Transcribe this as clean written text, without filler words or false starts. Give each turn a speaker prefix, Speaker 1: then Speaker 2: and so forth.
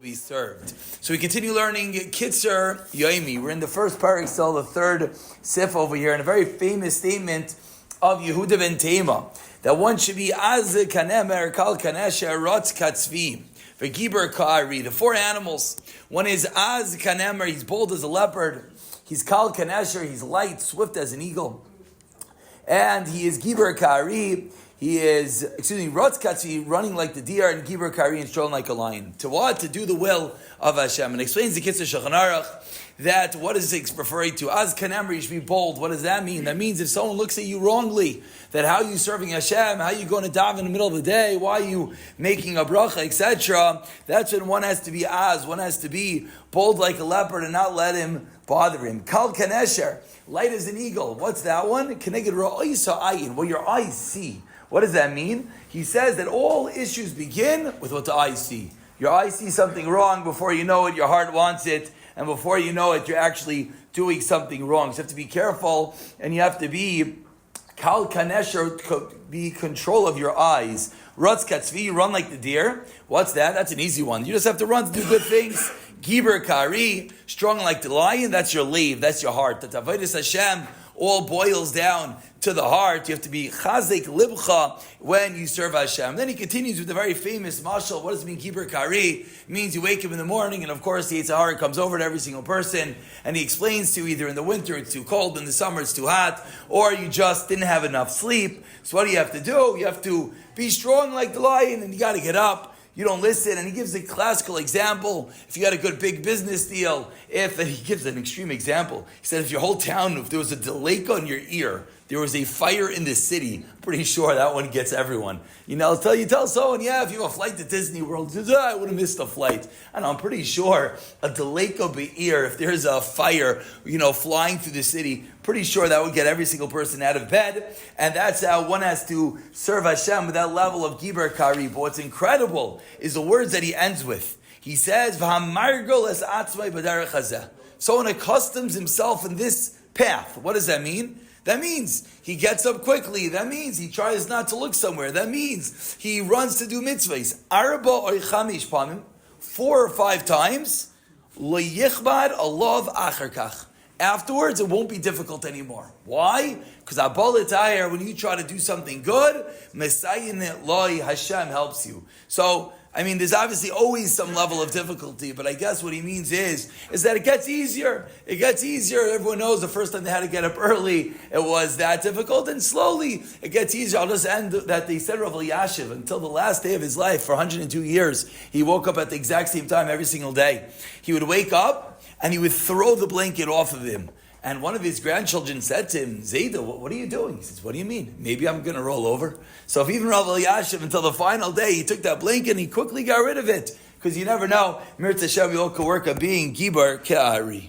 Speaker 1: be served. So we continue learning Kitzur, Yomi. We're in the first parak, still the third sif over here, and a very famous statement of Yehuda ben Tema that one should be az kanemer kal kanesha rotz katzvi v'giber ka'ari. The four animals. One is az kanemer, he's bold as a leopard. He's kal kanesha, he's light, swift as an eagle, and he is giber ka'ari. He is, Rotz Katzi, running like the deer, and Giber Kari, and strolling like a lion. To what? To do the will of Hashem. And explains the Kitzur Shulchan Aruch that what is it referring to? Az Kanemri, you should be bold. What does that mean? That means if someone looks at you wrongly, that how are you serving Hashem, how are you going to daven in the middle of the day, why are you making a bracha, etc. That's when one has to be az, one has to be bold like a leopard and not let him bother him. Kal Kanesher, light as an eagle. What's that one? Keneged Ra'isa Ayin, what your eyes see. What does that mean? He says that all issues begin with what the eyes see. Your eyes see something wrong, before you know it, your heart wants it, and before you know it, you're actually doing something wrong. So you have to be careful, and you have to be kal kanesher, be control of your eyes. Rutz katzvi, run like the deer. What's that? That's an easy one. You just have to run to do good things. Giber kari, strong like the lion, that's your leave, that's your heart. That avodas Hashem all boils down to the heart. You have to be chazek libcha when you serve Hashem. Then he continues with the very famous mashal. What does it mean, Giber Kari? It means you wake up in the morning, and of course the Yetzer Hara comes over to every single person, and he explains to you either in the winter it's too cold, in the summer it's too hot, or you just didn't have enough sleep. So what do you have to do? You have to be strong like the lion, and you got to get up. You don't listen, and he gives a classical example. If you had a good big business deal, he gives an extreme example. He said if your whole town, if there was a delay on your ear, there was a fire in the city, I'm pretty sure that one gets everyone. Tell someone, if you have a flight to Disney World, says, I would have missed the flight. And I'm pretty sure a delay ear, if there's a fire, flying through the city, pretty sure that would get every single person out of bed. And that's how one has to serve Hashem with that level of Giber Kari. But what's incredible is the words that he ends with. He says, someone accustoms himself in this path. What does that mean? That means he gets up quickly. That means he tries not to look somewhere. That means he runs to do mitzvahs. 4 or 5 times. Afterwards, it won't be difficult anymore. Why? Because when you try to do something good, Hashem helps you. So, there's obviously always some level of difficulty, but I guess what he means is that it gets easier. It gets easier. Everyone knows the first time they had to get up early, it was that difficult, and slowly it gets easier. I'll just end that they said Rav Elyashiv, until the last day of his life, for 102 years, he woke up at the exact same time every single day. He would wake up, and he would throw the blanket off of him. And one of his grandchildren said to him, Zayda, what are you doing? He says, what do you mean? Maybe I'm going to roll over. So if even Rav Elyashiv, until the final day, he took that blanket and he quickly got rid of it. Because you never know, Mirz Hashem, we all could work on being Gibar Ke'ari.